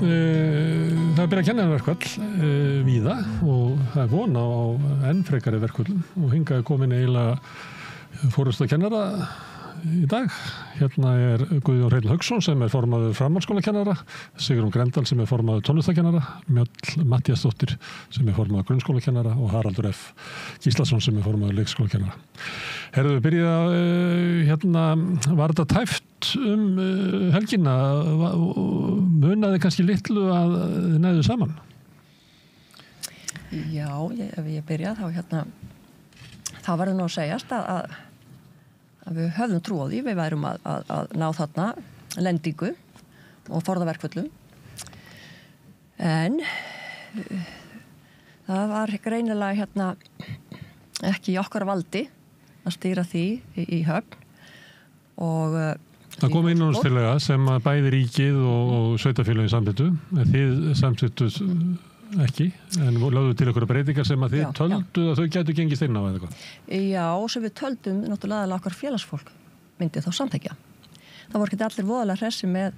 Það byrja að kenna verkfall víða og það von á enn frekari verkfallum og hingað komin eiginlega forystukennara í dag. Hérna Guðjón Hreinn Hauksson sem formaður framhaldsskólakennara, Sigrún Grendal sem formaður tónlistarkennara, Mjöll Matthíasdóttir sem formaður grunnskólakennara og Haraldur F. Gíslason sem formaður leikskólakennara. Herðu, hérna, var þetta tæft helgina? Munaði kannski litlu að þið næðu saman? Já, ef ég byrja þá hérna, þá verður nú að segjast að við höfðum trú á því, við værum að ná þarna lendingu og forða verkföllum. En það var greinilega hérna ekki í okkar valdi að stýra því í höfn og það kom innanhústillaga sem að bæði ríkið og sveitarfélögin samþykktu, en þið samþykktuð ekki, en lögðu til einhverja breytingar sem að þið töldu að þau gætu gengist inn á eða eitthvað? Já, sem við töldum náttúrulega okkar félagsfólk myndi þá samþykkja. Það voru ekki allir voðalega hressi með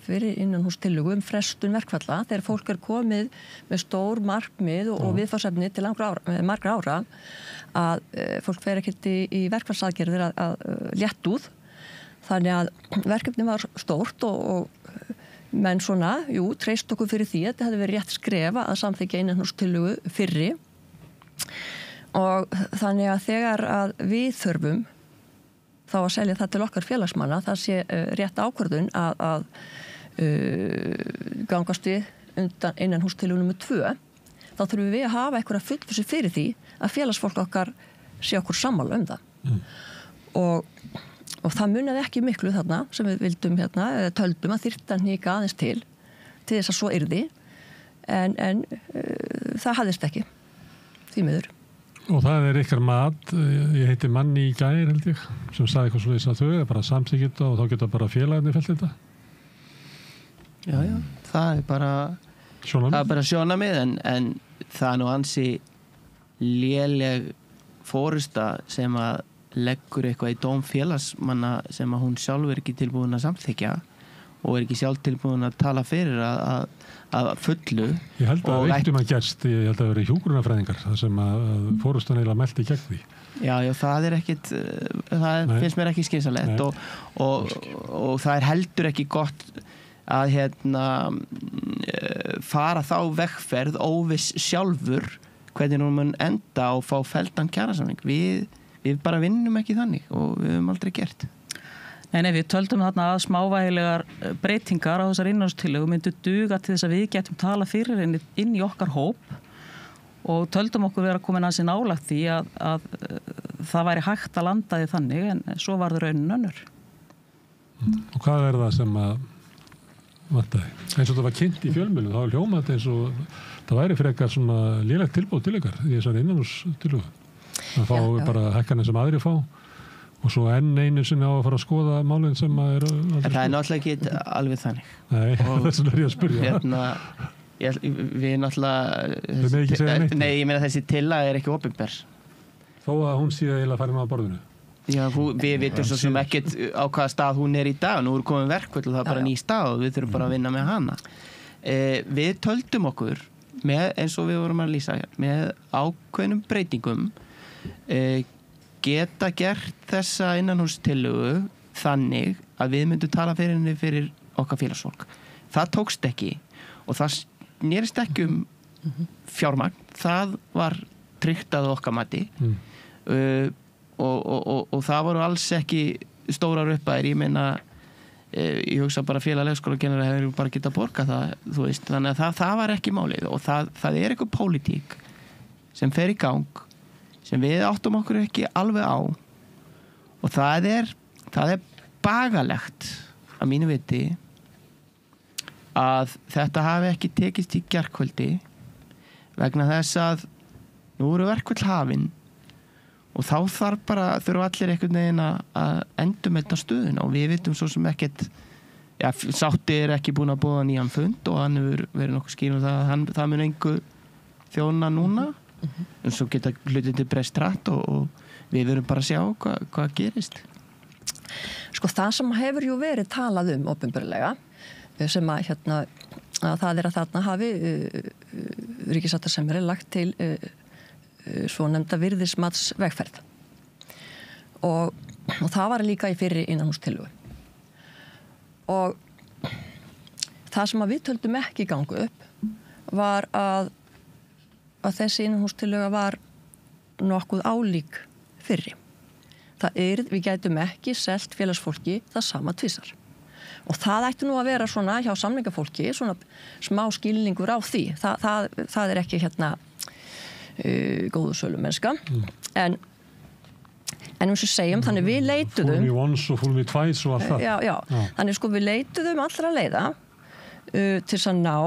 fyrir innanhústillögu frestun verkfalla þegar fólk komið með stór markmið og viðfangsefni til margra ára að fólk fer ekkert í verkfallsaðgerðir að léttúð. Þannig að verkefni var stórt og menn svona, treyst okkur fyrir því að þetta hefði verið rétt skrefa að samþykkja innanhústillögu fyrri og þannig að þegar að við þurfum þá að selja það til okkar félagsmanna, það sé rétt ákvörðun að gangast við undan innanhústillögu nr. 2, þá þurfum við að hafa einhverja fullvissu fyrir því að félagsfólk okkar sé okkur sammála það. Og það munaði ekki miklu þarna sem við vildum hérna, töldum að þyrfti að hnika aðeins til þess að svo yrði, en það hafðist ekki, því miður. Og það ykkar mat, ég heiti manni í gær held ég, sem sagði eitthvað svoleiðis að þau bara samþykkja og þá geta bara félagarnir fellt þetta? Já, það bara sjónarmið, en það nú ansi léleg forysta sem að leggur eitthvað í dóm félagsmanna sem að hún sjálf ekki tilbúin að samþykja og ekki sjálf tilbúin að tala fyrir að fullu. Ég held að að gerst, ég held að vera hjúkrunarfræðingar þar sem að forystan eiginlega melti gegn því. Já, það ekkit, það finnst mér ekki skynsamlegt og það heldur ekki gott að fara þá vegferð óviss sjálfur hvernig hún mun enda og fá felldan kjarasamning. Við bara vinnum ekki þannig og við höfum aldrei gert. Nei, við töldum þarna að smávægilegar breytingar á þessar innanhústillögu myndu duga til þess að við getum tala fyrir inn í okkar hóp og töldum okkur vera komin að sér nálægt því að það væri hægt að landa því þannig, en svo var það raunin önnur. Og hvað það sem að vantaði? Eins og það var kynnt í fjölmiðlum, það var hljómað eins og það væri frekar svona lélegt tilboð til ykkar í þessari innanhústillögu. Það fá bara hækkanir sem aðri fá og svo einu sinni á að fara að skoða málin sem að en það náttúrulega ekki alveg þannig. Nei, þess vegna ég að spyrja. Við náttúrulega nei, ég meina þessi tillaga ekki opinber. Þó að hún sé eiginlega farin á borðinu. Já, við vitum svo sem ekkert á hvaða stað hún í dag. Nú komin verkfall og það bara ný stað og við þurfum bara að vinna með hana. Við töldum okkur með, eins og við vorum að lýsa með ákveðnum breytingum geta gert þessa innanhústillögu þannig að við myndum tala fyrir henni fyrir okkar félagsfólk. Það tókst ekki og það snerist ekki fjármagn. Það var tryggt að okkar mati og það voru alls ekki stórar upphæðir. Ég meina, ég hugsa bara félag leikskólakennara hefur bara getað borgað það, þú veist. Þannig að það var ekki málið og það eitthvað pólitík sem fer í gang sem við áttum okkur ekki alveg á og það er bagalegt að mínu viti að þetta hafi ekki tekist í gærkvöldi vegna þess að nú eru verkfall hafin og þá þurfa allir einhvern veginn að endurmeta stöðuna og við vitum svo sem ekkert Sátti ekki búin að boða nýjan fund og hann hefur verið nokkuð skýr um það mun engu þjóna núna en svo geta hlutin til breyst hratt og við verum bara að sjá hvað gerist. Sko það sem hefur verið talað opinberlega sem að að það að þarna hafi ríkissáttasemjari lagt til svonefnda virðismatsvegferð og það var líka í fyrri innanhústillögu og það sem við töldum ekki gangu upp var að þessi innanhústillöga var nokkuð álík fyrri. Við gætum ekki selt félagsfólki það sama tvisar. Og það ætti nú að vera svona hjá samningafólki, svona smá skilningur á því. Það ekki góðu sölumennska. En eins og segjum, þannig við leituðum... Full me once og full me twice og allt það. Já. Þannig við leituðum allra leiða til þess að ná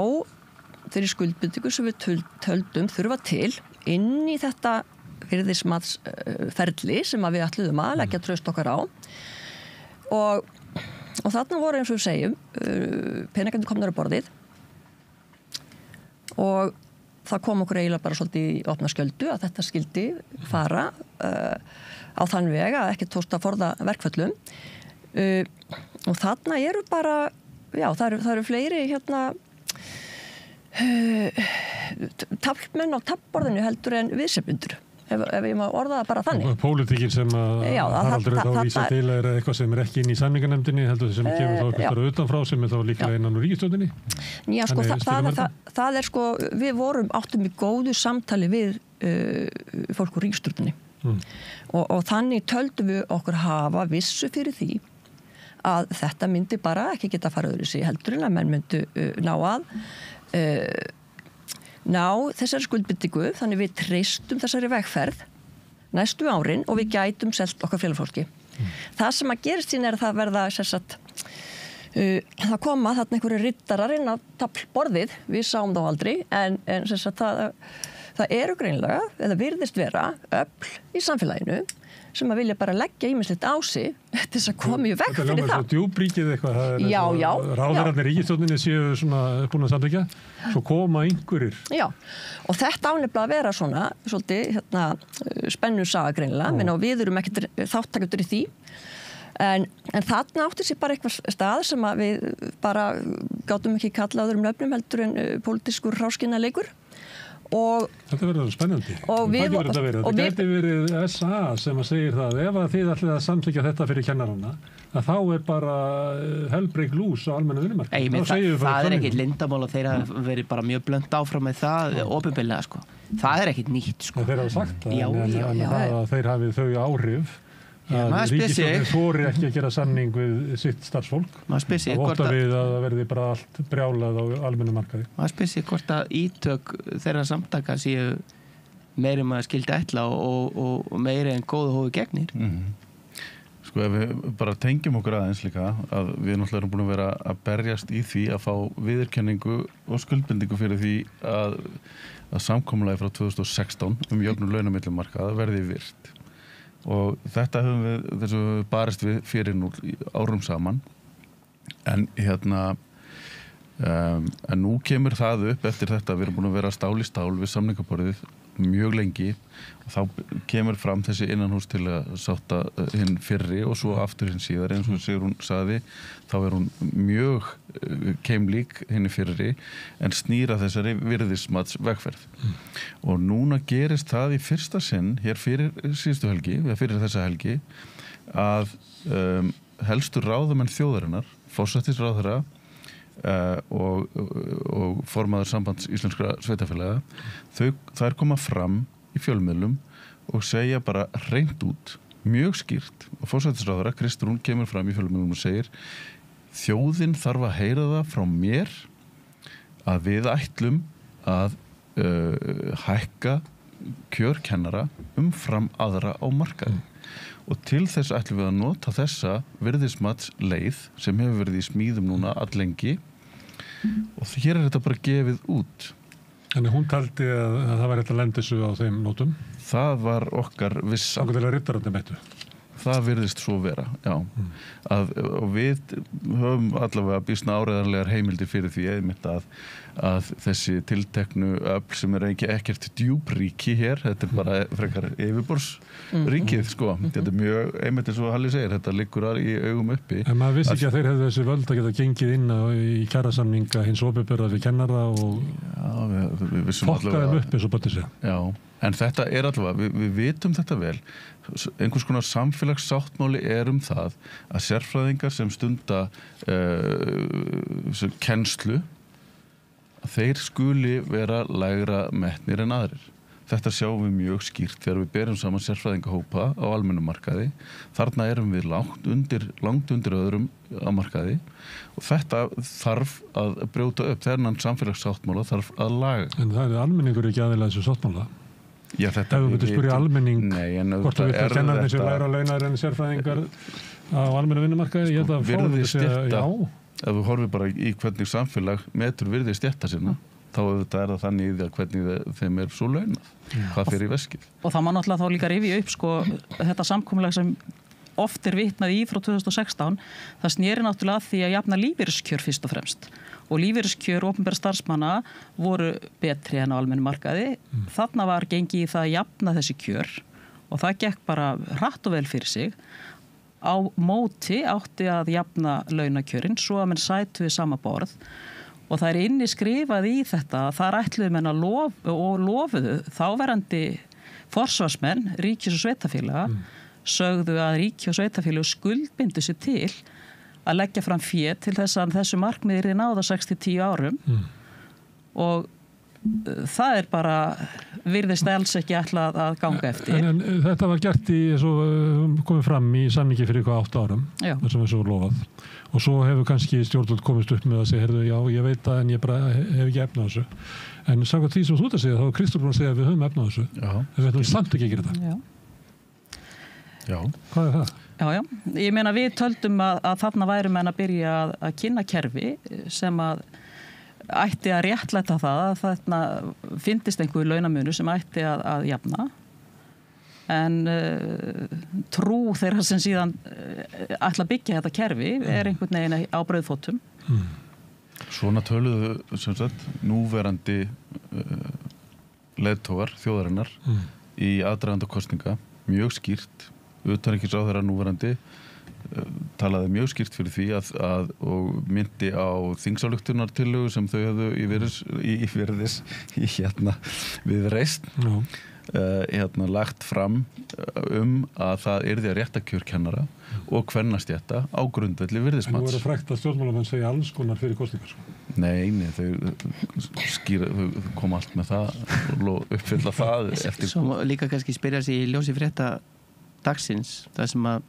þeirri skuldbindingu sem við töldum þurfa til inn í þetta virðismatsferli sem við ætluðum að leggja traust okkar á og þarna voru eins og við segjum peningandi komnar á borðið og það kom okkur eiginlega bara svolítið í opna skjöldu að þetta skildi fara á þann veg að ekki tókst að forða verkföllum og þarna eru bara það eru fleiri taflmenn á taflborðinu heldur en viðsefnundur ef ég má orða það bara þannig. Og pólitíkin sem Haraldur þá vísa til eitthvað sem ekki inn í samninganefndinni heldur sem kemur þá eitthvað utanfrá sem þá líklega innan úr ríkisstjórninni. Já, það við áttum í góðu samtali við fólk úr ríkisstjórninni og þannig töldum við okkur hafa vissu fyrir því að þetta myndi bara ekki geta fara öðru sig heldur en að menn myndu ná þessari skuldbindingu, þannig við treystum þessari vegferð næstu árin og við gætum selt okkar félagsfólki. Það sem að gerist sín að það verða það koma þarna einhverju rittarar inn á taflborðið, við sáum þá aldrei, en það eru greinlega, eða virðist vera, öfl í samfélaginu sem að vilja bara leggja ýmislegt á sig til þess að koma í veg fyrir það. Þetta er svo djúpríkið eitthvað, ráðherrarnir ríkisstjórninni séu svona búin að samþykkja, svo koma einhverjir. Já, og þetta ánefnilega að vera svona, svolítið, spennu saga greinilega, og við erum ekkert þáttakendur í því, en þarna átti sér bara eitthvað stað sem að við bara gátum ekki kalla öðrum nöfnum heldur en pólitískur hráskinnalegur. Þetta verður spennandi. Þetta gæti verið SA sem að segir það ef að þið ætlið að samþykkja þetta fyrir kennarana að þá bara hellbreak loose á almenna vinnumarkaði. Það ekkit lindamál og þeir hafa verið bara mjög blönd áfram með það opinberlega sko. Það ekkit nýtt sko. Þeir hafa sagt það en að þeir hafi þau áhrif að ríkisstjórnin þori ekki að gera samning við sitt starfsfólk og ótta við að það verði bara allt brjálað á almennum markaði. Maður spyr sig hvort að ítök þeirra samtaka séu meiri maður skildi ætla og meiri en góðu hófi gegnir. Sko ef við bara tengjum okkur aðeins líka að við náttúrulega erum búin að vera að berjast í því að fá viðurkenningu og skuldbindingu fyrir því að samkomulagi frá 2016 jöfnum launamillum markaða verði virt. Og þetta höfum við þessu barist við fyrir nú árum saman en en nú kemur það upp eftir þetta við erum búin að vera stál í stál við samningaborðið mjög lengi og þá kemur fram þessi innanhústilega sátta hinn fyrri og svo aftur hinn síðar eins og Sigrún sagði þá hún mjög keimlík hinn fyrri en snýra þessari virðismatsvegferð og núna gerist það í fyrsta sinn hér fyrir síðustu helgi eða fyrir þessa helgi að helstu ráðamenn þjóðarinnar forsætisráðherra og formaður sambands íslenskra sveitafélaga þær koma fram í fjölmiðlum og segja bara hreint út mjög skýrt og forsætisráðherra Kristrún kemur fram í fjölmiðlum og segir þjóðin þarf að heyra það frá mér að við ætlum að hækka kjör kennara umfram aðra á markaði og til þess ætlum við að nota þessa virðismats leið sem hefur verið í smíðum núna allengi og hér þetta bara gefið út. Þannig hún taldi að það var þetta lendissu á þeim nótum? Það var okkar vissa. Þannig til að rittararnir mættu? það virðist svo vera, já. Og við höfum allavega býsna áreiðanlegar heimildir fyrir því einmitt að þessi tilteknu öfl sem ekkert djúpríki hér, þetta bara frekar yfirborðsríkið, sko. Þetta mjög, einmitt eins og Halli segir, þetta liggur í augum uppi. En maður vissi ekki að þeir hefðu þessi völd að geta gengið inn í kjarasamninga hins opinbera við kennara og fokka þeim upp eins og bætti segja. Já. En þetta allavega, við vitum þetta vel, einhvers konar samfélagssáttmáli það að sérfræðingar sem stunda kennslu, að þeir skuli vera lægra metnir en aðrir. Þetta sjáum við mjög skýrt þegar við berum saman sérfræðingahópa á almennum markaði. Þarna erum við langt undir öðrum á markaði og þetta þarf að brjóta upp. Þennan samfélagssáttmála þarf að laga. En það almenningur ekki aðilega þessu sáttmála. Já, ef þú myndir spyrja almenning hvort þú vilt að kennarnir sér læra launar en sérfræðingar á almenna vinnumarkaði, ég held að fáum að segja já. Ef þú horfir bara í hvernig samfélag metur virði stétta sinna, þá það þannig í því að hvernig þeim svo launað, hvað fyrir í veskið. Og það má náttúrulega þá líka rifja upp þetta samkomulag sem oft vitnað í frá 2016, það sneri náttúrulega að því að jafna lífeyriskjör fyrst og fremst. Og lífeyriskjör opinberra starfsmanna voru betri en á almennum markaði. Þarna var gengið í það að jafna þessi kjör og það gekk bara hratt og vel fyrir sig. Á móti átti að jafna launakjörin svo að menn sætu við sama borð og það inni skrifað í þetta að þar ætluðu menn að lofuðu þáverandi forsvarsmenn, ríkis og sveitafélaga, sögðu að ríki og sveitafélag skuldbindu sig til að leggja fram fé til þess að þessu markmiði náða 6-10 árum og það bara virðist alls ekki ætlað að ganga eftir. En þetta var gert komið fram í samningi fyrir 8 árum, þar sem þessu var lofað. Og svo hefur kannski stjórnvöld komist upp með að segja, heyrðu, já, ég veit það en ég bara hef ekki efna á þessu. En samkvæmt því sem þú ert að segja, þá er Kristófer að segja að við höfum efna á þessu. En við ætlum samt ekki að gera þetta. Já. Hvað það? Já. Ég meina við töldum að þarna væri menn að byrja að kynna kerfi sem að ætti að réttlæta það að þarna fyndist einhver launamunu sem ætti að jafna. En trú þeirra sem síðan ætla að byggja þetta kerfi einhvern veginn á brauðfótum. Svona töluðu sem sagt núverandi leiðtogar þjóðarinnar í aðdraganda kosninga mjög skýrt. Utanríkisráðherra núverandi talaði mjög skýrt fyrir því að og myndi á þingsályktunartillögu sem þau höfðu við reist lagt fram að það yrði að rétta kjör kennara og kvennastétta á grundvelli virðismats. En voru frægt að stjórnmálamenn segja alls konar fyrir kosningar? Nei, þau koma allt með það og uppfylla það eftir. Svo líka kannski spyrja sig í ljósi frétta dagsins, það sem að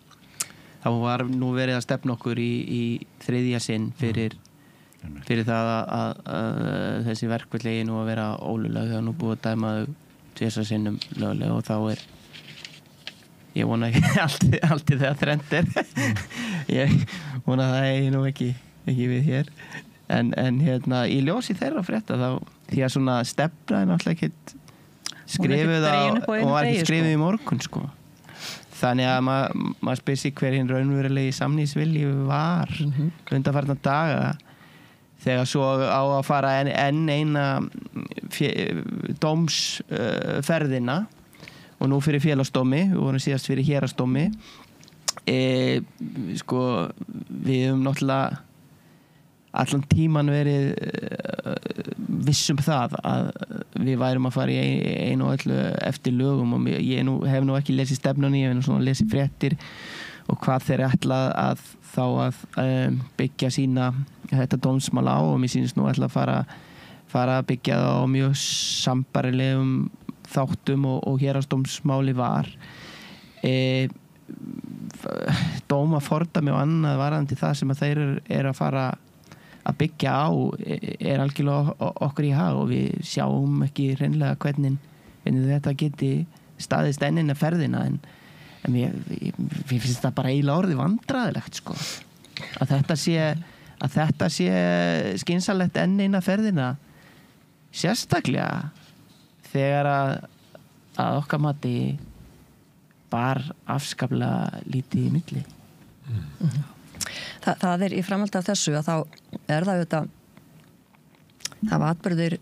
þá var nú verið að stefna okkur í þriðja sinn fyrir það að þessi verkfall nú að vera ólögleg, það nú búið að dæma þau 2 sinnum lögleg og þá ég vona ekki alltið þegar þrennt ég vona það nú ekki við hér en í ljósi þeirra frétta þá því að svona stefna náttúrulega ekkert skrifuð og var ekki skrifuð í morgun sko. Þannig að maður spyr sig hver hinn raunverulegi samningsvilji var undanfarna daga þegar svo á að fara enn eina dómsferðina og nú fyrir félagsdómi, við vorum síðast fyrir héraðsdómi. Við höfum náttúrulega allan tíman verið vissum það að við værum að fara í einu og öllu eftir lögum og ég hef nú ekki lesið stefnunni, ég hef nú svona lesið fréttir og hvað þeir ætla að þá að byggja sína þetta dómsmál á og mér sýnist nú ætla að fara að byggja það á mjög sambærilegum þáttum og héraðsdómsmáli var dóma fordæmi og annað varðandi það sem að þeir eru að fara að byggja á algjörlega okkur í hag og við sjáum ekki hreinlega hvernig þetta geti staðist ennina ferðina en mér finnst það bara eiginlega orðið vandræðilegt sko. að þetta sé skynsamlegt ennina ferðina sérstaklega þegar að okkar mati bar afskaplega lítið í milli. Það í framhaldi af þessu að þá það auðvitað það var atburðir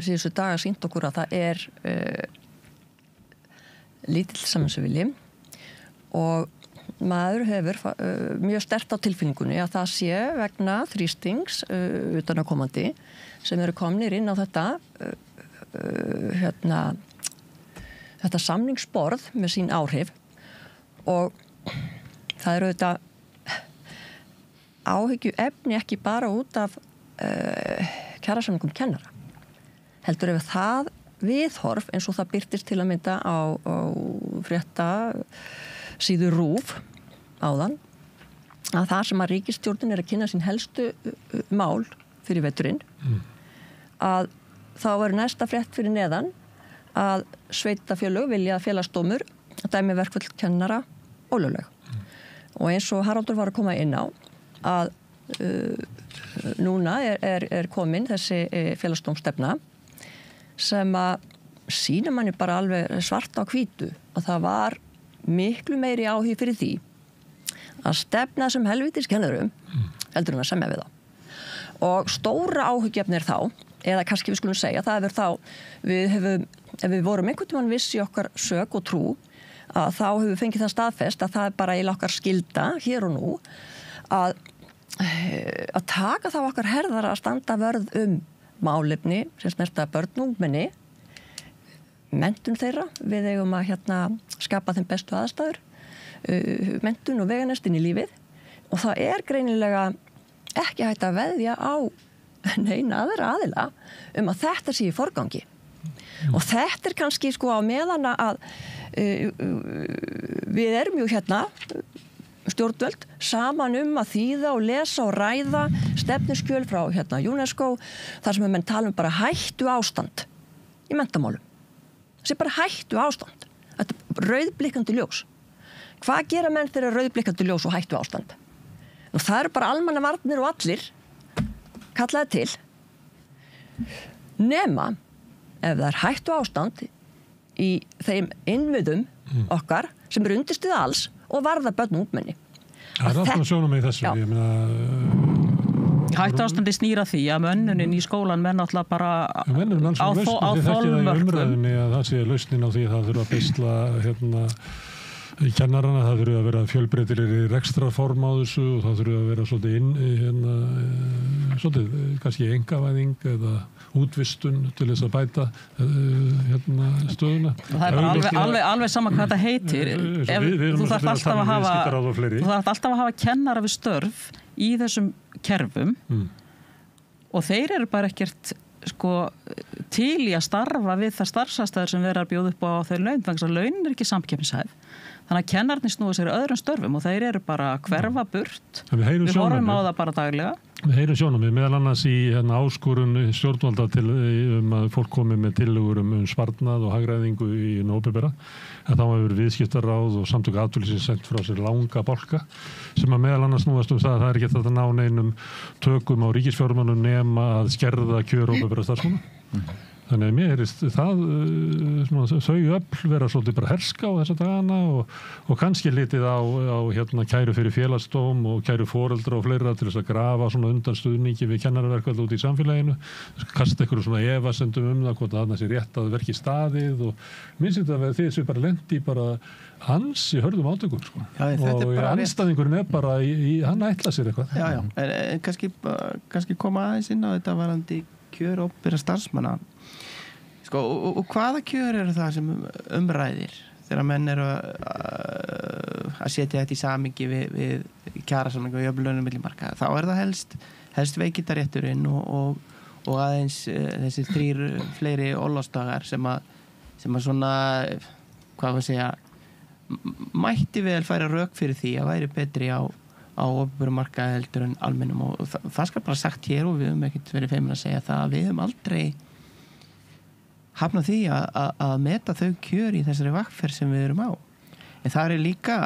síðustu daga sýnt okkur að það lítill samvinskuvilji og maður hefur mjög sterkt á tilfinningunni að það sé vegna þrýstings utanaðkomandi sem eru komnir inn á þetta samningsborð með sín áhrif og það eru auðvitað áhyggju efni ekki bara út af kjarasamningum kennara heldur ef það viðhorf eins og það birtist til að mynda á frétta síðu RÚV áðan að það sem að ríkisstjórnin að kynna sín helstu mál fyrir veturinn að þá næsta frétt fyrir neðan að sveitarfélög vilja að félagsdómur að dæmi verkföll kennara ólögleg og eins og Haraldur var að koma inn á að núna er komin þessi félagsdómstefna sem að sýna manni bara alveg svart á hvítu og það var miklu meiri áhugi fyrir því að stefna sem helvítis kennurum heldur að semja við þá og stóra áhugjefni þá eða kannski við skulum segja það ef við vorum einhvern tímann viss í okkar sök og trú að þá hefur við fengið það staðfest að það bara í okkar skylda hér og nú að taka þá okkar herðar að standa vörð málefni sem snerta börn og ungmenni menntun þeirra við eigum að skapa þeim bestu aðstæður menntun og veganest inn í lífið og það greinilega ekki hægt að veðja á neina aðra aðila að þetta sé í forgangi og þetta kannski á meðan að við erum jú stjórnvöld saman að þýða og lesa og ræða stefnuskjöl frá UNESCO þar sem menn tala bara hættu ástand í menntamálum það sé bara hættu ástand þetta rauðblikkandi ljós hvað gera menn þegar rauðblikkandi ljós og hættu ástand og það eru bara almannavarnir og allir kallaði til nema ef það hættu ástand í þeim innviðum okkar sem undirstuð alls og varða börn og ungmenni. Það alltaf sjónum með þessu. Ég meina hættu ástandi snýra því að mönnunin í skólan menn alltaf bara á þolmörkum. Það sé lausnin á því að það þurfa að beisla kennarana, það þurfa að vera fjölbreytilegri rekstrarform á þessu og það þurfa að vera svolítið kannski engavæðing eða útvistun til þess að bæta stöðuna. Það alveg sama hvað þetta heitir. Þú þarft alltaf að hafa kennara við störf í þessum kerfum og þeir eru bara ekkert til í að starfa við það starfsastæður sem verður að bjóða upp á þau laun, þannig að laun ekki samkeppnishæf. Þannig að kennarnir snúa sér öðrum störfum og þeir eru bara að hverfa burt. Við horfum á það bara daglega. Við heyrum sjónarmið, meðal annars í áskorun stjórnvalda að fólk komi með tillögur sparnað og hagræðingu í opinbera. Þá hefur viðskiptaráð og samtök atvinnulífsins sent frá sér langa bálka sem að meðal annars snúast það að það ekki hægt að ná neinum tökum á ríkisfjármálum nema að skerða kjör opinbera starfsmanna. Þannig að mér heyrist þau öfl vera svolítið bara herska á þessa dagana og kannski litið á kæru fyrir félagsdóm og kæru foreldra og fleira til þess að grafa svona undan stuðningi við kennaraverkvall út í samfélaginu, kasta einhverju svona efasendum það hvort að þarna sé rétt að verki staðið og minnst þetta að þið sem bara lendi bara hans í hörðum átökum og anstæðingurinn bara hann ætla sér eitthvað. En kannski koma aðeins inn á þetta varandi kjör opinberra starfsmanna. Og hvaða kjör eru það sem umræðir þegar menn eru að setja þetta í samhengi við kjarasamninga og jöfnlaunum milli markaða? Þá það helst veikindarétturinn og aðeins þessi 3 fleiri orlofsdagar sem að svona, hvað var að segja, mætti vel færa rök fyrir því að væri betri á opinberum markaði heldur en almennum og það skal bara sagt hér og við höfum ekkert verið feimin að segja það að við höfum aldrei hafna því að meta þau kjör í þessari vegferð sem við erum á. En það líka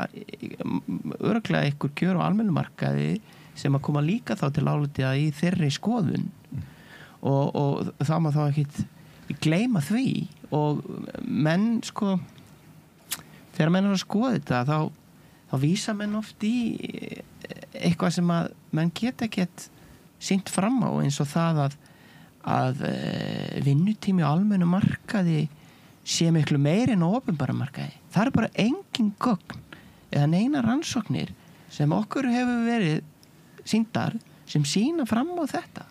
örugglega einhver kjör á almennum markaði sem að koma líka þá til álitið í þeirri skoðun og það má þá ekkert gleyma því og menn þegar menn er að skoða þetta þá vísa menn oft í eitthvað sem að menn geta ekkert sýnt fram á, eins og það að vinnutími á almennu markaði sé miklu meiri en á opinbera markaði. Það er bara engin gögn eða neina rannsóknir sem okkur hefur verið sýndar sem sýna fram á þetta.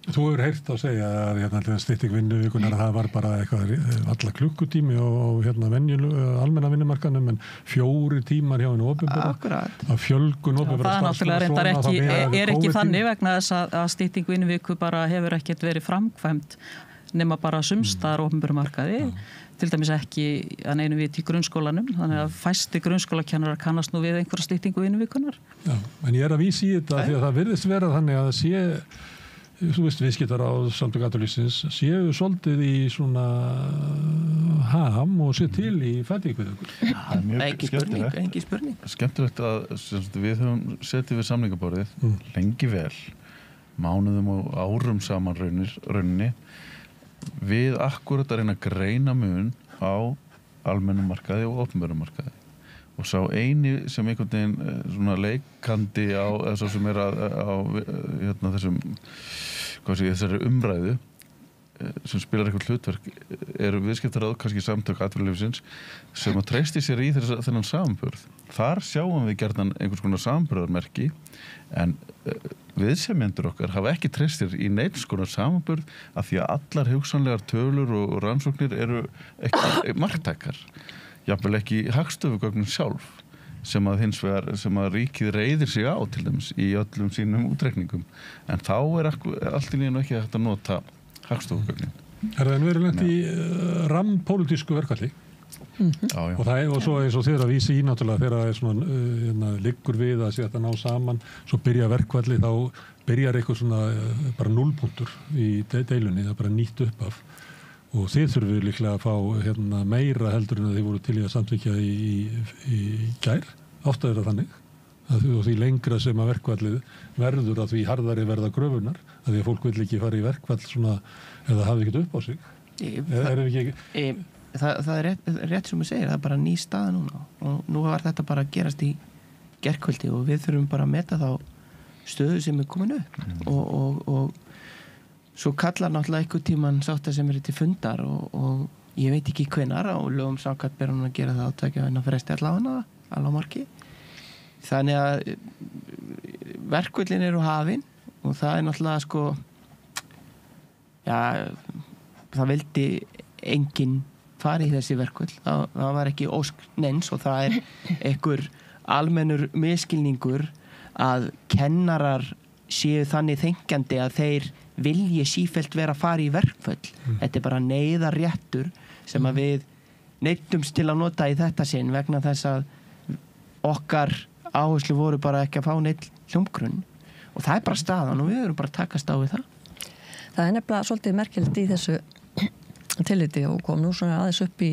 Þú hefur heyrt að segja að stytting vinnuvíkunar að það var bara eitthvað alla klukkutími og almenna vinnumarkanum, en 4 tímar hjá hennu opinbera. Akkurat. Að fjölgun opinbera starfsmanna svona. Það er ekki þannig vegna þess að stytting vinnuvíku bara hefur ekkert verið framkvæmt nema bara sumstaðar opinbera markaði. Til dæmis ekki að neinu viti í grunnskólanum, þannig að fæsti grunnskólakennarar kannast nú við einhverja styttingu vinnuvíkunar. Já, en ég er að vísa í þetta því að það virðist vera þannig að sé, þú veist, viðskiptaráð Samtök atvinnulífsins séu svolítið í svona ham og sé til í fætingu. Það er mjög skemmtilegt. Engin spurning. Skemmtilegt að við höfum setið við samningaborðið lengi vel, mánuðum og árum saman rauninni, við akkurat að reyna að greina mun á almennum markaði og opinberum markaði. Og sá eini sem einhvern veginn svona leikandi á þess sem er á þessum, þessari umræðu sem spilar eitthvað hlutverk eru viðskiptaráð, kannski Samtök atvinnulífsins, sem að treysti sér í þennan samanburð. Þar sjáum við gjarnan einhvers konar samanburðarmerki, en viðsemjendur okkar hafa ekki treyst sér í neins konar samanburð af því að allar hugsanlegar tölur og rannsóknir eru ekki marktækar. Jafnvel ekki hagstofugögnin sjálf, sem að hins vegar, sem að ríkið reiðir sig á til dæmis í öllum sínum útreikningum. En þá er allt í línu ekki hægt að nota hagstofugögnin. Er það verið lent í rampólitísku verkfalli? Já. Og svo eins og þeirra vísi í náttúrulega þegar það er svona liggur við að sé að ná saman, svo byrja verkfalli, þá byrjar eitthvað svona bara núllpunktur í deilunni, það er bara nýtt uppaf. Og þið þurfum líklega að fá meira heldur en að þið voru til í að samþykkja í gær. Ofta er það þannig. Og því lengra sem að verkfallið verður, að því harðari verða gröfunar, að því að fólk vil ekki fara í verkfall svona, eða hafi ekkert upp á sig. Það er rétt sem ég segir, það er bara ný staða núna. Og nú var þetta bara að gerast í gærkvöldi og við þurfum bara að meta þá stöðu sem er komin upp. Og svo kallar náttúrulega einhver tíman sátta sem eru til fundar og ég veit ekki hvenar, og lögum samkvæmt ber hún að gera það á 2 vikna fresti allavega á marki. Þannig að verkvöllin eru hafin og það er náttúrulega það vildi enginn fara í þessi verkvöll. Það var ekki ósk neins og það er einhver almennur miskilningur að kennarar séu þannig þengjandi að þeir vilji sífellt vera að fara í verkföll. Þetta er bara neyðarréttur sem að við neyddumst til að nota í þetta sinn vegna þess að okkar áherslu voru bara ekki að fá neitt hljómgrunn. Og það er bara staðan og við erum bara að takast á við það. Það er nefnilega svolítið merkilegt í þessu tilliti og kom nú svona aðeins upp í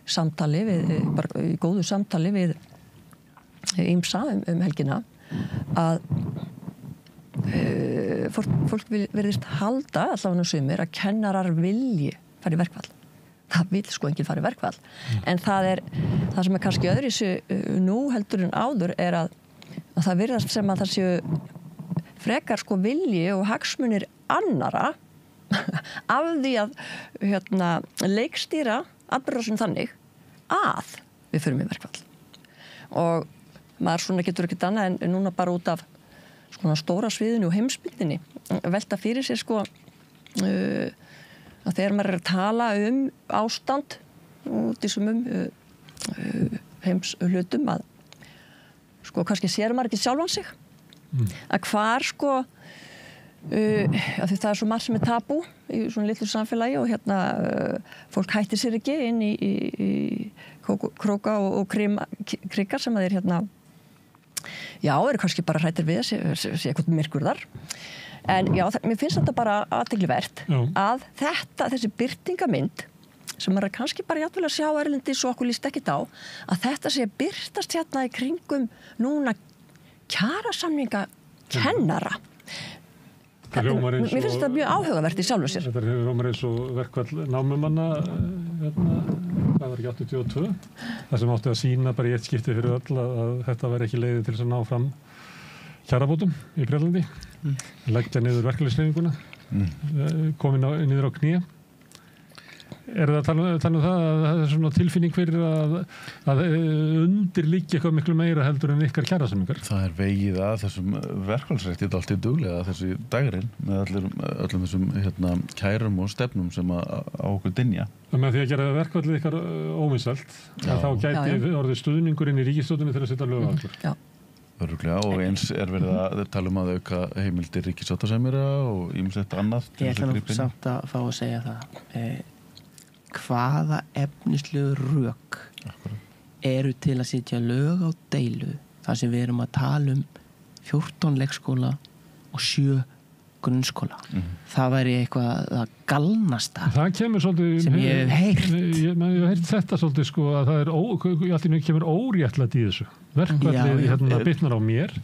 samtali bara í góðu samtali við ýmsa helgina að fólk virðist halda allavega sumir að kennarar vilji fara í verkfall. Það vil enginn fara í verkfall. En það sem er kannski öðruvísi nú heldur en áður er að það virðast sem að það séu frekar vilji og hagsmunir annara af því að leikstýra atburðarásin þannig að við förum í verkfall. Og maður svona getur ekkert annað en núna bara út af stóra sviðinu og heimsbyldinni velta fyrir sér að þegar maður er að tala ástand út í sumum heimshlutum að kannski sér maður ekki sjálfan sig að hvar að því það er svo margt sem er tabú í svona litlu samfélagi og fólk hættir sér ekki inn í króka og krikar sem að þeir eru kannski bara hrættir við að sé eitthvað myrkur þar. En já, mér finnst þetta bara athyglisvert að þessi birtingamynd sem maður kannski bara jafnvel að sjá erlendis og okkur líst ekkert á, að þetta sé birtast í kringum núna kjarasamninga kennara. Mér finnst þetta mjög áhugavert í sjálfu sér. Þetta hljómar eins og verkfall námumanna það var ekki 82, það sem átti að sýna bara í eitt skipti fyrir öll að þetta var ekki leiðið til þess að ná fram kjarabótum í Bretlandi, leggja niður verkalýðshreyfinguna, komin niður á kné. Er það að tala um það að það er svona tilfinning fyrir að undirliggja eitthvað miklu meira heldur en ykkar kjarasamningar? Það er vegið að þessum verkfallsrétti allt í duglega þessi dagurinn með öllum þessum kærum og stefnum sem á okkur dynja. Með því að gera verkfallið ykkar óvinsælt, þá gæti orðið stuðningurinn í ríkisstjórninni til að setja lög á okkur. Já. Öruglega, og eins er verið að tala um að auka heimildir ríkissáttasemjara og ýmislegt annað. Ég ætla nú samt að fá að segja það. Hvaða efnislegu rök eru til að setja lög á deilu þar sem við erum að tala um 14 leikskóla og 7 grunnskóla. Það væri eitthvað að galnasta sem ég hef heyrt. Ég hef heyrt þetta svolítið sko að það alltaf kemur óréttlætt í þessu. Verkfallið bitnar á mér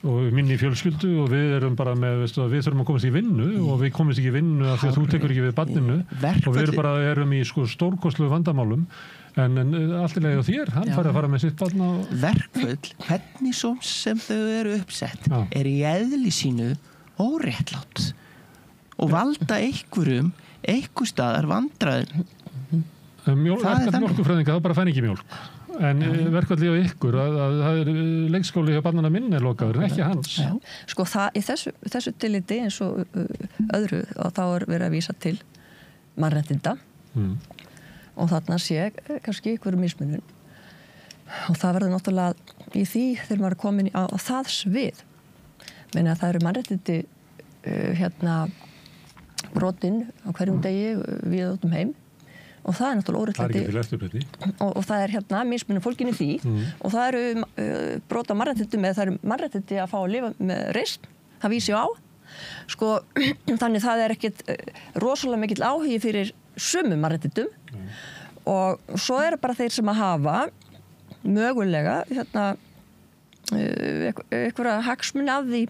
og minni fjölskyldu og við erum bara með, við þurfum að komast í vinnu og við komast ekki í vinnu af því að þú tekur ekki við barninu og við erum í sko stórkostlegu vandamálum en allt í lagi á þér, hann fær að fara með sitt barn á... Verkfall, hvernig sem þau eru uppsett, er í eðli sínu óréttlátt og valda einhverjum einhver staðar vandræðum. Verkfall mjólkurfræðinga, þá bara fær ekki mjólk. En verkfallið á ykkur að það er leikskóli hjá barnanna minni er lokaður, en ekki hans. Já. Sko í þessu tilliti eins og öðru og þá er verið að vísa til mannréttinda og þarna sé kannski ykkur mismunun og það verður náttúrulega í því þegar maður er komin á það svið. Menni að það eru mannréttindi brotin á hverjum degi við út um heim og það er náttúrulega óréttlæti og það er mismunum fólkinu því og það eru brot á mannréttindum eða það eru mannréttindi að fá að lifa með reisn, það vísi á sko, þannig það er ekkit rosalega mikill áhugi fyrir sumum mannréttindum og svo eru bara þeir sem að hafa mögulega einhverja hagsmuni af því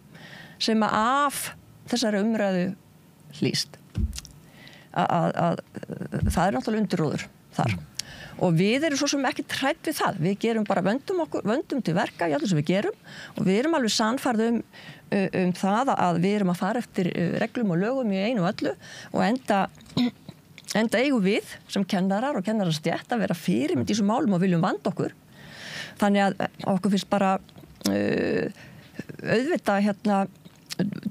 sem að af þessari umræðu hlýst að það er náttúrulega undirróður þar og við erum svo sem ekki hrædd við það, við gerum bara vöndum til verka í allir sem við gerum og við erum alveg sannfærð um það að við erum að fara eftir reglum og lögum í einu og öllu og enda eigum við sem kennarar og kennarastétt að vera fyrirmynd í þessum málum og viljum vanda okkur þannig að okkur finnst bara auðvitað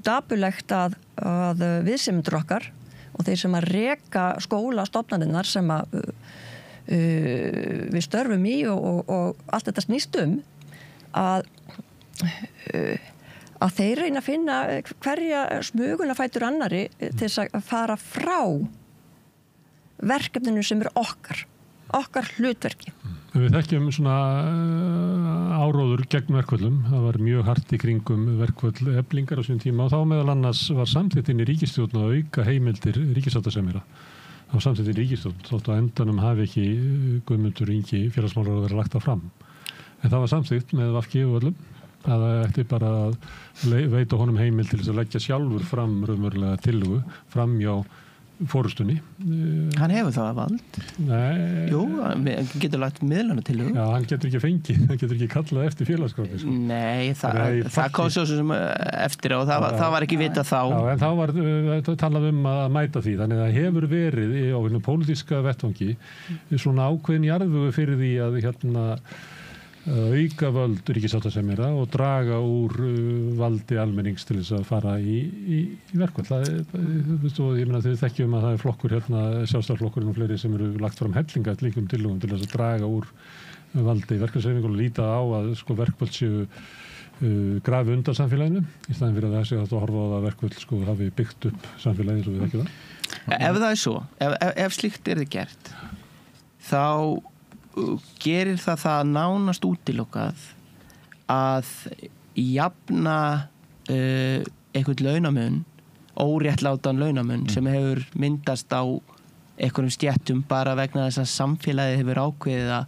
dapurlegt að viðsemjendur okkar og þeir sem að reka skólastofnanirnar sem að við störfum í og allt þetta snýst að þeir reyna að finna hverja smuguna fætur annari til þess að fara frá verkefninu sem er okkar hlutverki. Við þekkjum svona áróður gegn verkvöllum. Það var mjög hart í kringum verkvöll Eflingar á sínum tíma og þá meðal annars var samþykkt inn í ríkisstjórn að auka heimildir ríkissáttasemjara. Það var samþykkt inn í ríkisstjórn, þótt á endanum hafi ekki Guðmundur Ingi félagsmálaráðherra verið lagt það fram. En það var samþykkt með VG og öllum að það ætti bara að veita honum heimild til þess að leggja sjálfur fram raunverulega tillögu fram hjá fórustunni. Hann hefur það vald? Nei. Jú, hann getur lagt miðlana til Já, hann getur ekki fengið, hann getur ekki kallað eftir félagsskráni. Sko. Nei, það kom svo sem eftir og það var ekki vitað þá. Já, en þá var talað að mæta því, þannig að það hefur verið á pólitíska vettvangi svona ákveðin jarðvögu fyrir því að auka völd ríkissáttasemjara og draga úr valdi almennings til þess að fara í verkvall. Ég meina þau þekkjum að það er flokkur sjálfstæðarflokkurinn og fleiri sem eru lagt fram hellinga líkum tillögum til þess að draga úr valdi verkvallshreyfingar og líta á að verkvall séu grafi undan samfélaginu í staðinn fyrir að það sé að horfa á að verkvall hafi byggt upp samfélagið svo við þekkjum það. Ef það er svo, ef slíkt er þið gert, þá gerir það nánast útilokað að jafna einhvern launamun, óréttlátan launamun sem hefur myndast á einhverjum stéttum bara vegna þess að samfélagið hefur ákveðið að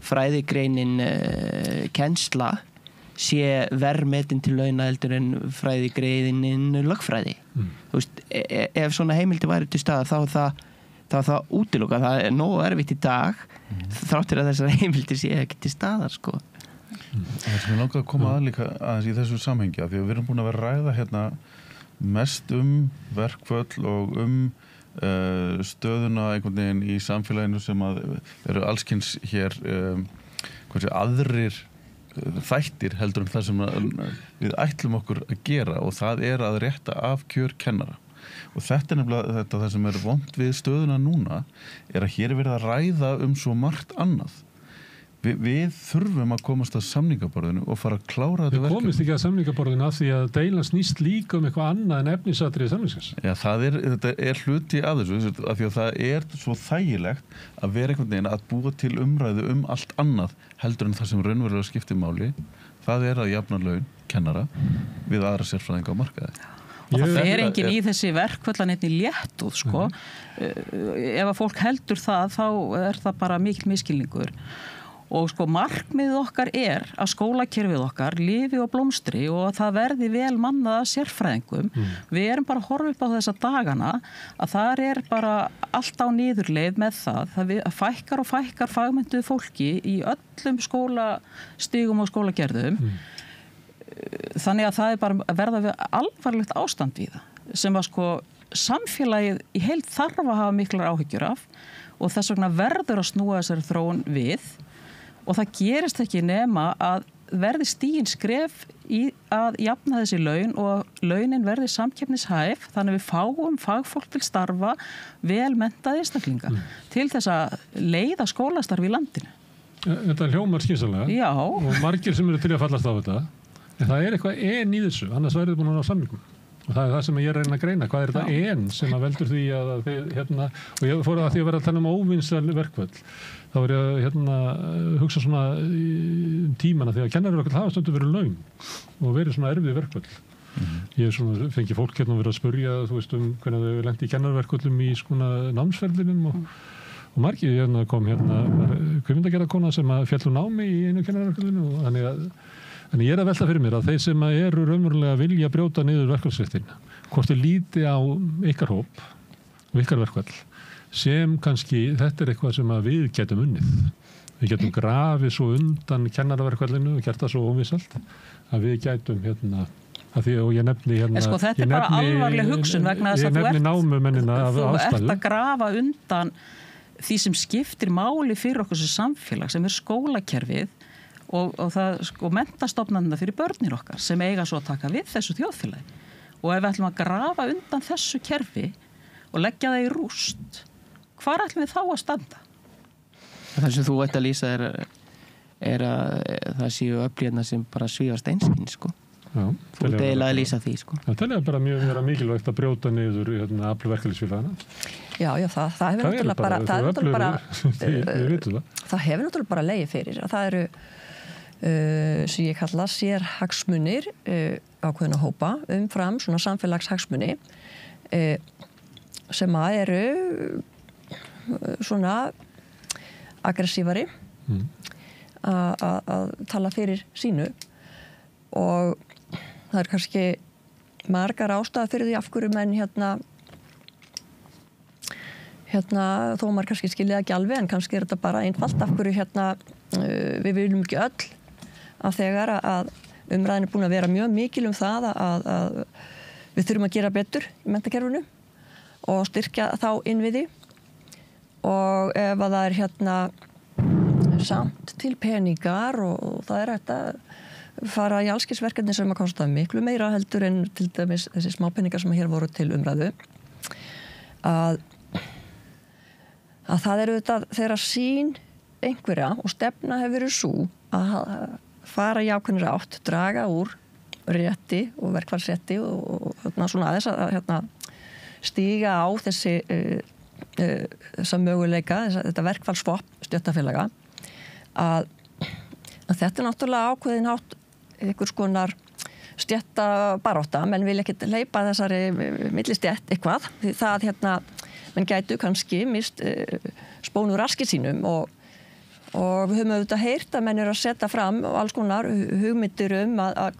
fræðigreinin kennsla sé verðmetin til launa heldur en fræðigreinin lögfræði. Þú veist, ef svona heimildi væri til staðar þá er það það útiloka, það nógu erfitt í dag þráttur að þessar heimildir sé ekki til staðar sko. Það sem ég langaði að koma að líka aðeins í þessu samhengi af því að við erum búin að vera að ræða hérna mest verkföll og stöðuna einhvern veginn í samfélaginu sem að eru allskyns hér aðrir þættir heldur en það sem við ætlum okkur að gera og það að rétta af kjör kennara og þetta nefnilega það sem vont við stöðuna núna að hér verið að ræða svo margt annað við þurfum að komast að samningaborðinu og fara að klára þetta verkefni. Við komist ekki að samningaborðinu af því að deilan snýst líka eitthvað annað en efnisatriði samningsins. Já, þetta hluti af þessu af því að það svo þægilegt að vera einhvern veginn að búa til umræðu allt annað heldur en það sem raunverulega skiptir máli. Það að jafna laun kennara við aðra sérfræðinga á markaði. Og það enginn í þessi verkföllan einnig léttúð, sko. Ef að fólk heldur það, þá það bara mikill misskilningur. Og sko markmiðið okkar að skólakerfið okkar lifi og blómstri og það verði vel mannað af sérfræðingum. Við erum bara að horfa upp á þessa dagana að þar bara allt á niðurleið með það fækkar og fækkar fagmenntuðu fólki í öllum skólastigum og skólagerðum. Þannig að það bara að verða við alvarlegt ástand við það sem að sko samfélagið í heild þarf að hafa miklar áhyggjur af og þess vegna verður að snúa þessari þróun við. Og það gerist ekki nema að verði stigin skref í að jafna þessi laun og launin verði samkeppnishæf þannig að við fáum fagfólk til starfa vel menntaði einstaklinga til þess að leiða skólastarfi í landinu. Þetta hljómar skynsamlega. Já. Og margir sem eru til að fallast á þetta. En það eitthvað í þessu, annars verður búin að ná samningum. Og það það sem ég reyna að greina. Hvað þetta sem að veldur því að þið, og ég fór að því að vera að tala óvinnsæl verkföll. Þá var ég að hugsa svona tímana því að kennaraverkföll hafa stundum verið laun og verið svona erfið verkföll. Ég fengi fólk verið að spurja, þú veist, hvernig þau lendi í kennaraverkföllum í svona námsferðinum og margir kom kvikmyndagerðarkona sem féll úr námi í einu kennaraverkföllinu og þannig ég að velta fyrir mér að þeir sem eru raunverulega að vilja brjóta niður verkfallsréttinn, hvort þeir líti á ykkar hóp og ykkar verkfall sem kannski, þetta eitthvað sem að við getum unnið. Við getum grafið svo undan kennaraverkfallinu og gert það svo óvissalt að við getum að því og ég nefni En sko þetta bara alvarleg hugsun vegna þess að þú ert að grafa undan því sem skiptir máli fyrir okkur sem samfélag sem skólakerfið og það sko menntastofnanirnar fyrir börnir okkar sem eiga svo að taka við þessu þjóðfélagi og ef við ætlum að grafa undan þessu kerfi og leggja það í rúst hvar ætlum við þá að standa? Það sem þú ætti að lýsa er að það séu öflíðna sem bara svífast einskinn sko. Já, þú deila að lýsa því sko. Það bara mjög mikilvægt að brjóta niður afli verkalýðsfélagana. Já, það hefur náttúrulega bara legið fyrir að það eru sem ég kalla sérhagsmunir ákveðna hópa umfram svona samfélagshagsmuni sem að eru svona aggressívari að tala fyrir sínu og það er kannski margar ástæður fyrir því af hverju menn þó maður kannski skilja ekki alveg en kannski þetta bara einfalt af hverju við viljum ekki öll að þegar að umræðin er búin að vera mjög mikil það að við þurfum að gera betur í menntakerfinu og styrkja þá innviði og ef að það er samt til peningar og það er hægt að fara í allskisverkefni sem að kosta miklu meira heldur en til dæmis þessi smá peningar sem hér voru til umræðu að það eru þetta þegar sýn einhverja og stefna hefur verið svo að fara í ákveðnir átt, draga úr rétti og verkfallsrétti og svona aðeins að stíga á þessa möguleika, þetta verkfallsvopn stéttarfélaga að þetta er náttúrulega ákveðin hátt einhvers konar stéttabarátta, menn vil ekkert hleypa þessari millistétt eitthvað því það menn gætu kannski mist spónu raskið sínum og við höfum auðvitað heyrt að menn eru að setja fram alls konar hugmyndir að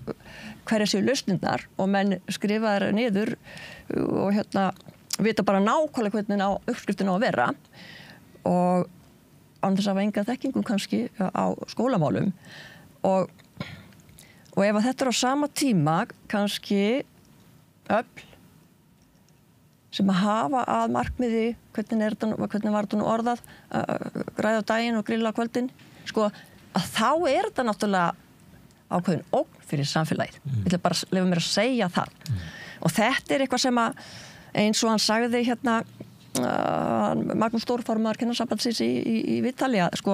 hverja séu lausnirnar og menn skrifa þær niður og vita bara nákvæmlega hvernig uppskriftin á að vera og án þess að hafa enga þekkingum kannski á skólamálum og ef að þetta á sama tíma kannski öfl sem að hafa að markmiði hvernig var þetta nú orðað græða á daginn og grilla á kvöldin sko að þá þetta náttúrulega ákveðin ógn fyrir samfélagið. Ég ætla bara að leyfa mér að segja það. Og þetta eitthvað sem að eins og hann sagði hérna Magnús Stórformaður Kennarasambandsins í viðtali að sko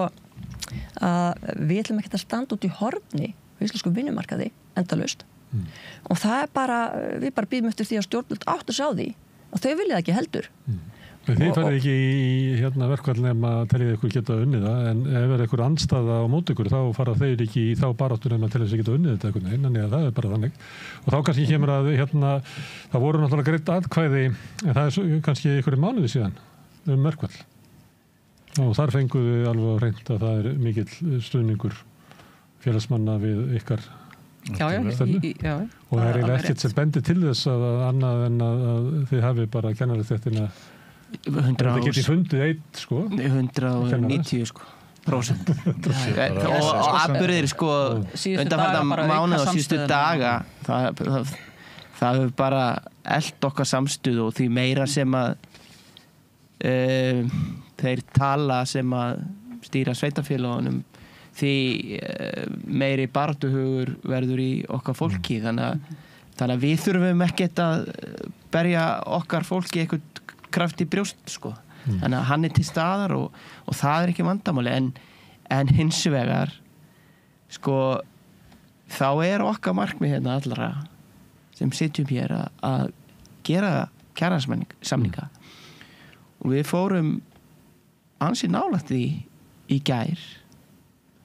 að við ætlum ekki að standa út í horni á íslensku vinnumarkaði endalaust og það bara, við bara býðum eftir því að stjórnvöld áttu sig á því og þau vilja ekki heldur. Þið farið ekki í verkfall nema teljið ykkur geta unnið það en ef ykkur andstaða á móti ykkur þá fara þeir ekki í þá baráttu nema teljið sig geta unnið þetta einhvern veginn, en það bara þannig og þá kannski kemur að það voru náttúrulega greitt atkvæði en það kannski ykkur mánuði síðan verkfall og þar fenguðu alveg á hreint að það mikill stuðningur félagsmanna við ykkar já. Og það eiginlega ekkert sem bendir til þess að annað en að þið hafi bara kennarastéttina 100 það geti fundið eitt sko 190 sko %. og atburðir sko undanfarna mánuði og síðustu daga það hefur bara elt okkar samstuð og því meira sem að þeir tala sem að stýra sveitarfélögunum því meiri baráttuhugur verður í okkar fólki þannig að við þurfum ekkert að berja okkar fólki eitthvað kraft í brjóst sko. Þannig að hann til staðar og það ekki vandamáli en hins vegar sko þá okkar markmið hérna allra sem sitjum hér að gera kjarasamninga og við fórum ansi nálægt því í gær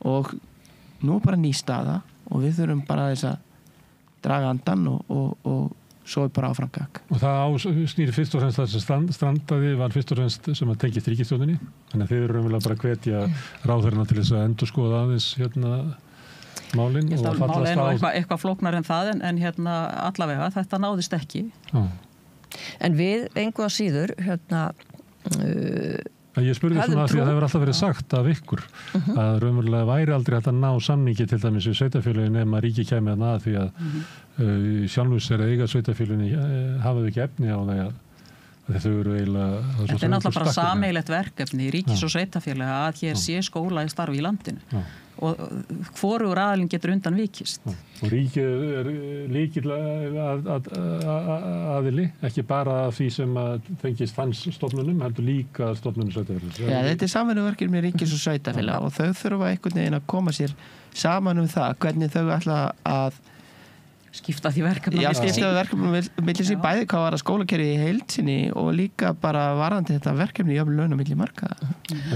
og nú bara ný staða og við þurfum bara þess að draga andan og svo bara áframgak. Og það snýri fyrst og fremst það sem strandaði var fyrst og fremst sem að tengist ríkisstjórninni. Þannig að þið eru raunverulega bara að hvetja ráðherrana til þess að endurskoða aðeins málin. Ég held að málin er eitthvað flóknar en það en allavega þetta náðist ekki. En við engu að síður ég spurði svona að því að það hefur alltaf verið sagt af ykkur að raunverulega væri aldrei hægt að ná samningi til dæmis við sveitarfélögin nema ríki kæmi að því að sjálfur sér að eiga sveitarfélögin hafaðu ekki efni á það að þau eru eiginlega þetta er náttúrulega bara sameiginlegt verkefni ríkis og sveitarfélaga að hér sé skóla í starfi í landinu og hvorugur aðilinn getur undan vikist og ríkið er líkil aðili ekki bara því sem að fengist fanns stofnunum, heldur líka stofnunum sveitarfélags. Þetta samvinnuverkefni með ríkis og sveitarfélag og þau þurfa einhvern veginn að koma sér saman það hvernig þau ætla að skipta því verkefnum milli sín bæði hvað var að skólakerfi í heild sinni og líka bara varðandi þetta verkefni jöfnum laun á milli markaða.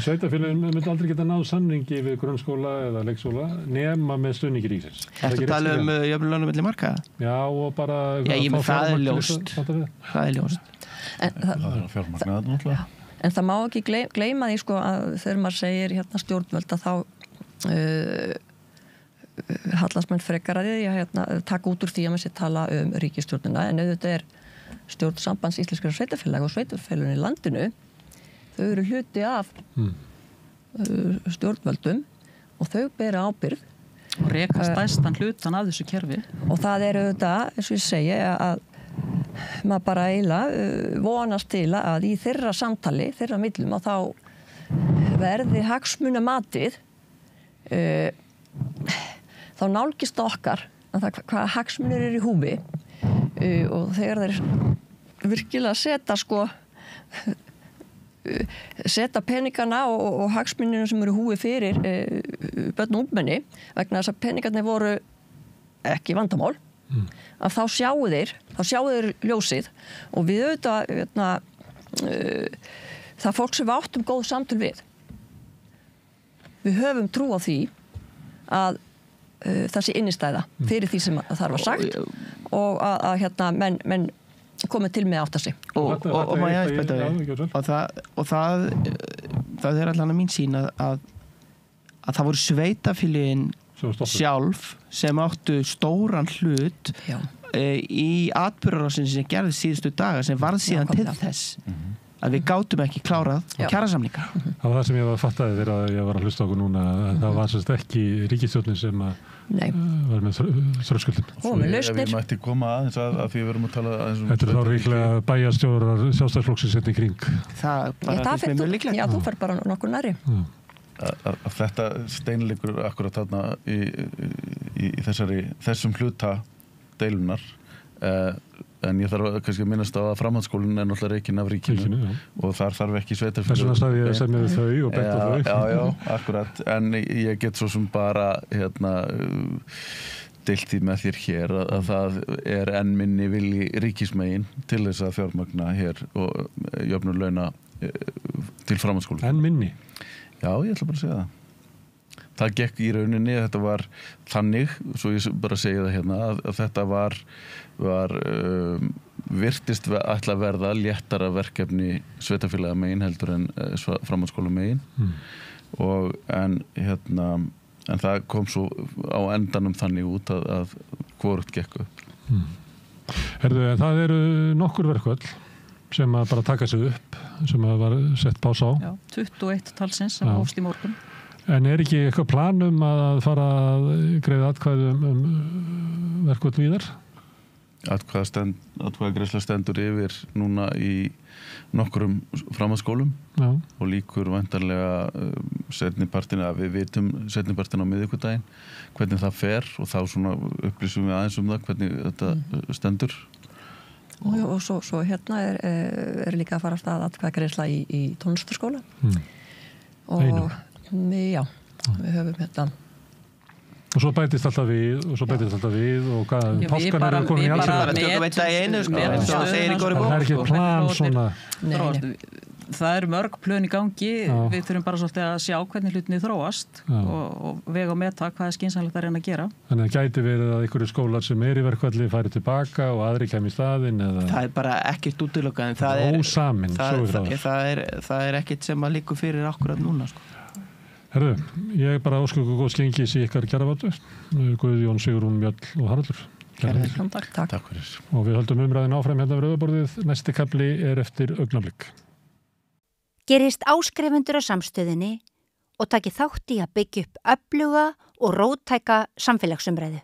Sveitarfélögin myndi aldrei geta náð samningi við grunnskóla eða leikskóla nema með stuðningi ríkisins. Ertu að tala jöfnum laun á milli markaða? Já og bara það er ljóst. Það er ljóst. En það má ekki gleyma því sko að þegar maður segir stjórnvöld að þá hallast mann frekar að því að taka út úr því að maður sé tala ríkisstjórnina en auðvitað er stjórn sambands íslenskra sveitarfélaga og sveitarfélögin í landinu þau eru hluti af stjórnvöldum og þau bera ábyrgð og reka stærstan hlutan af þessu kerfi og það er auðvitað, eins og ég segi að maður bara eiginlega vonast til að í þeirra samtali, þeirra millum að þá verði hagsmunamatið þá nálgist okkar að það hvaða hagsmunir eru í húfi og þegar þeir virkilega setja peningana og hagsmuninu sem eru í húfi fyrir börn og ungmenni vegna þess að peningarnir voru ekki vandamál að þá sjáu þeir ljósið og við auðvitað það fólk sem við áttum góð samtöl við höfum trú á því að það sé innistæða fyrir því sem þar var sagt og að menn komið til með að átta sig. Og það er allan að mín sín að það voru sveitafélögin sjálf sem áttu stóran hlut í atburðarásin sem gerði síðustu daga sem varð síðan til þess að við gátum ekki klárað kjarasamninga. Það var það sem ég var að fattaði þegar ég var að hlusta okkur núna að það var semst ekki ríkisstjórnin sem var með þröskuldin. Ef ég mætti koma aðeins að því við verum að tala aðeins Þetta er þá ríklega bæjarstjórar Sjálfstæðisflokksins í kring. Það bara finnst mér mjög líklegt. Já, þú fer bara nokkur nærri. Að þetta steinleikur akkurat þarna í þessum hluta deilunar en ég þarf kannski að minnast á að framhaldsskólinn er náttúrulega rekinn af ríkinu og þar þarf ekki sveitarfélög. Þess vegna sagði ég að semja við þau og bent á þau. Já, akkurat. En ég get svo sem bara deilt því með þér hér að það er enn minni vilji ríkismegin til þess að fjármagna hér og jöfnur launa til framhaldsskóla. Enn minni? Já, ég ætla bara að segja það. Það gekk í rauninni, þetta var þannig, svo ég bara segi það hérna, að þetta var virtist ætla að verða léttara verkefni sveitarfélaga megin heldur en framhaldsskóla megin en það kom svo á endanum þannig út að hvorugt gekk upp. Herðu, það eru nokkur verkföll sem að bara taka sig upp, sem að var sett pása á. Já, 21 talsins sem hófst í morgun. En er ekki eitthvað plan að fara að greiða atkvæði verkföll víðar? Atkvæðagreiðsla stendur yfir núna í nokkrum framhaldsskólum og líkur væntanlega seinnipartinn að við vitum seinnipartinn á miðvikudaginn hvernig það fer og þá svona upplýsum við aðeins það hvernig þetta stendur. Og svo hérna er líka að fara af stað atkvæðagreiðsla í tónlistarskóla og já, við höfum hérna og svo bætist alltaf við og páskan eru komin í alls það er ekki plan svona það eru mörg plön í gangi við þurfum bara svolítið að sjá hvernig hlutinni þróast og vega og meta hvað er skynsamlegt að reyna að gera. Þannig að gæti verið að einhverju skólar sem er í verkfalli færi tilbaka og aðri kemur í staðinn eða það er bara ekkert útilokað það er ekkert sem að liggur fyrir akkurat núna sko. Herðu, ég bara óska ykkur góðs gengis í ykkar gerðavátu, Guðjón, Sigrún, Mjöll og Haraldur. Takk fyrir. Og við höldum umræðin áfram hérna við rauðaborðið. Næsti kafli er eftir augnablik. Gerist áskrifendur á Samstöðinni og taki þátt í að byggja upp öfluga og róttæka samfélagsumræðu.